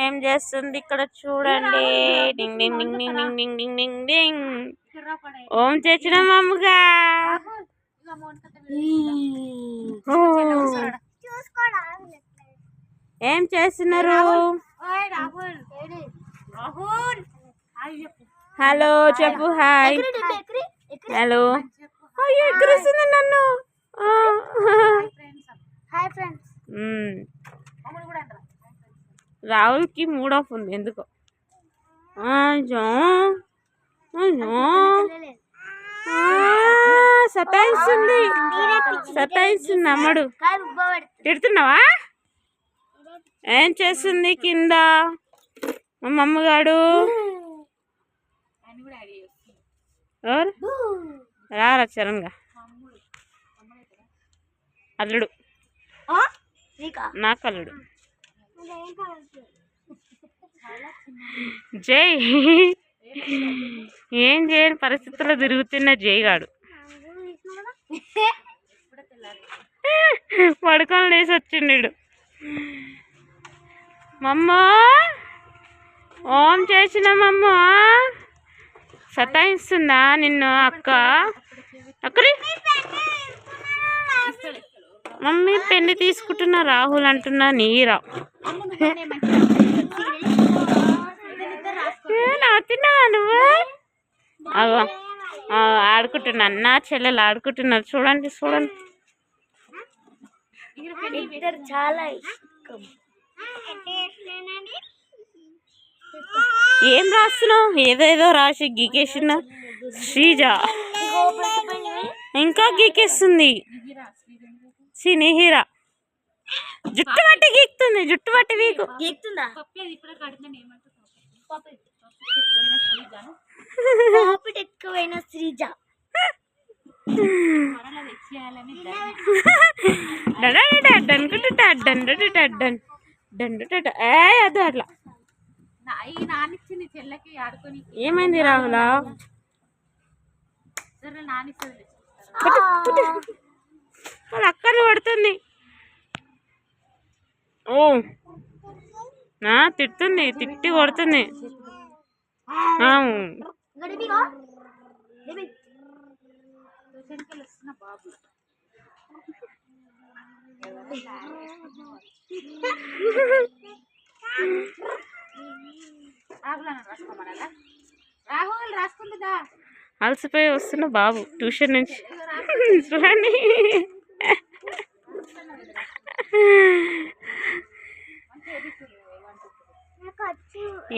ఏం చేస్తుంది ఇక్కడ చూడండి. డింగ్ డింగ్ డింగ్ డింగ్ డింగ్ డింగ్ డింగ్ డింగ్ డింగ్. ఓం చేసిన మమ్మగా ఏం చేస్తున్నారు? హలో చెప్పు. హాయ్. హలో. అయ్యో ఎక్కడొస్తుంది నన్ను. రాహుల్కి మూడ్ ఆఫ్ ఉంది ఎందుకో. సతాయిస్తుంది అమ్మడు. తిడుతున్నావా? ఏం చేస్తుంది కింద మా మమ్మగాడు? ఎవరు రారా చరణ్గా? అల్లుడు, నాకు అల్లుడు. జై ఏం చేయని పరిస్థితుల్లో తిరుగుతున్న జైగాడు పడుకొని లేసి వచ్చిండు. మమ్మ ఓం చేసిన మమ్మ సతాయిస్తుందా నిన్ను అక్క? అక్కడి మమ్మీ పెన్ను తీసుకుంటున్నా రాహుల్ అంటున్నా. నీరా నవ్వుతున్నావా నువ్వు? ఆడుకుంటున్నా అన్న చెల్లెలు ఆడుకుంటున్నారు. చూడండి చూడండి. చాలా ఏం రాస్తున్నావు? ఏదేదో రాసి గీకేసిన శ్రీజ ఇంకా గీకేస్తుంది. సినిహిరా జుట్టు పట్టి గీక్తుంది. జుట్టు పట్టి వీకు గీక్తుందా? ఎక్కువైన శ్రీజ అదు అట్లా. ఏమైంది రాహులా? వాళ్ళ అక్కని పడుతుంది. ఓ నా తిడుతుంది, తిట్టి కొడుతుంది. అలసిపోయి వస్తున్న బాబు ట్యూషన్ నుంచి. చూడండి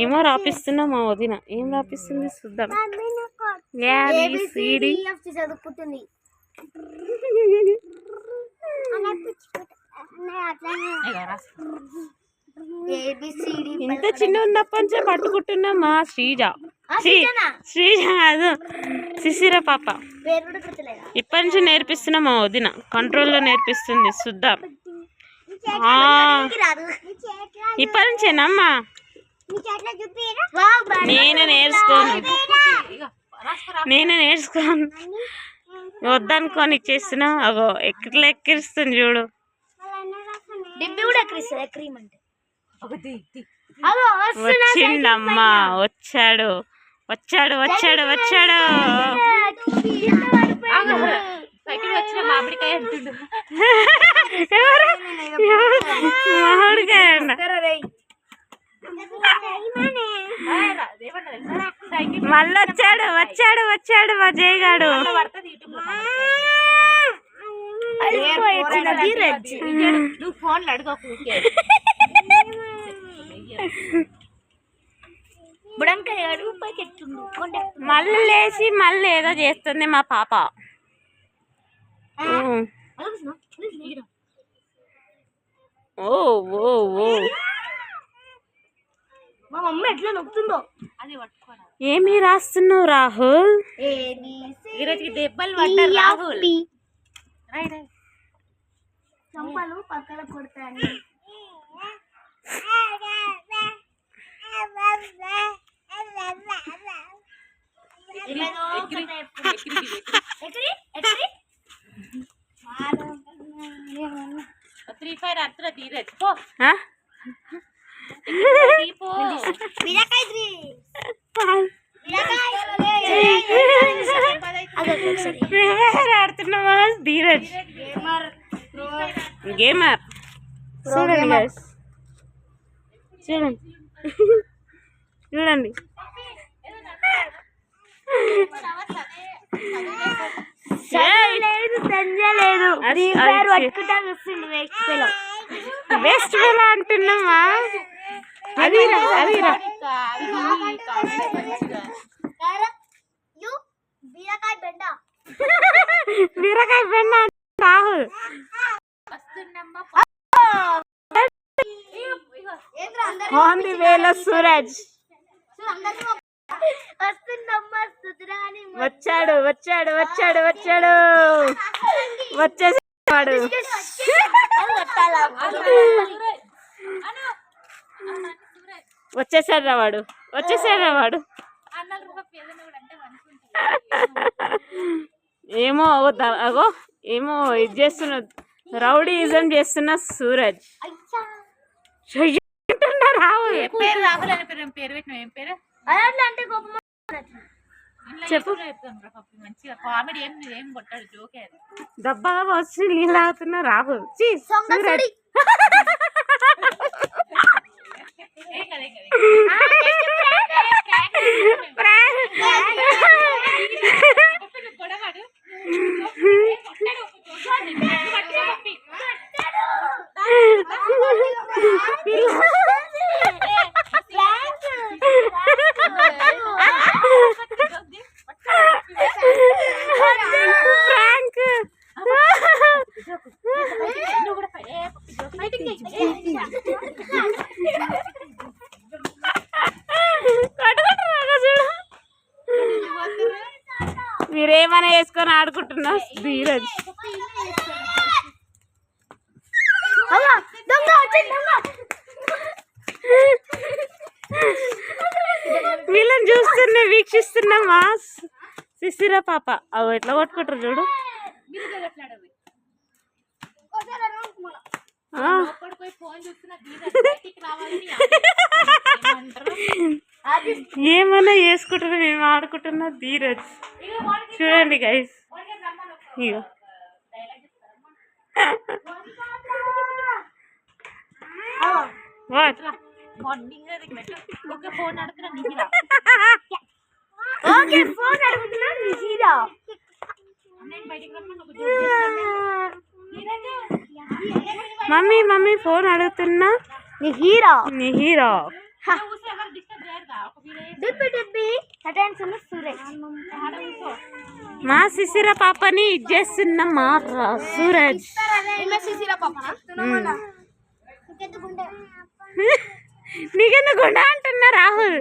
ఏమో రాపిస్తున్నా మా వదిన. ఏం రాపిస్తుంది చూద్దాం. చదువుకుంటుంది. ఇంత చిన్న ఉన్నప్పటి నుంచే పట్టుకుంటున్నా మా శ్రీజ. శ్రీజ కాదు శిశిర పాప. ఇప్పటి నుంచి నేర్పిస్తున్నా మా వదిన. కంట్రోల్లో నేర్పిస్తుంది చూద్దాం. ఇప్పటి నుంచేనమ్మా. నేను నేర్చుకోను వద్దనుకొని ఇచ్చేస్తున్నా. అగో ఎట్లా ఎక్కిరిస్తుంది చూడు. వచ్చిండమ్మా. వచ్చాడు వచ్చాడు వచ్చాడు వచ్చాడు. మామిడికాయ మళ్ళీ వచ్చాడు వచ్చాడు వచ్చాడు మా జయగాడు. మళ్ళీ లేచి మళ్ళీ ఏదో చేస్తుంది మా పాప. ఓ ఓ ఓ మా మమ్మీ ఎట్లా నొక్కుతుందో. ఏమి రాస్తున్నావు రాహుల్? ఈరోజుకి దెబ్బలు పడ్డారు రాహుల్. చంపలు పక్కన కొడతాను. ఆడుతున్నామా ధీరజ్ గేమర్. చూడండి గైస్, చూడండి చూడండి. బెస్ట్ ఫెలో అంటున్నామా? అదిరా అదిరా బీరకాయ బెండ రాహుల్. ఆన్ ది వేలో సూరజ్ వచ్చాడు వచ్చాడు వచ్చాడు వచ్చాడు వచ్చేసాడు. వచ్చేసాడు రా వాడు, వచ్చేసాడు రా వాడు. ఏమో అగో ఏమో ఇది చేస్తున్న రౌడీయిజం చేస్తున్న సూరజ్. చెప్పు. దబ్బగా వచ్చి నీళ్ళు ఆగుతున్నా రాహుల్. సూరజ్ మీరేమైనా వేసుకొని ఆడుకుంటున్నా ధీరజ్. వీళ్ళని చూస్తున్నా వీక్షిస్తున్నామా శిశిర పాప. అవి ఎట్లా కొట్టుకుంటారు చూడు. ఏమన్నా వేసుకుంటున్నా మేము ఆడుకుంటున్నా ధీరజ్. చూడండి గైస్, ఇగో మమ్మీ మమ్మీ ఫోన్ అడుగుతున్నా. నీ హీరో మా శిశిర పాపని ఇచ్చేస్తున్నా మా సూరజ్. నీకెందుకు గుండా అంటున్నా రాహుల్.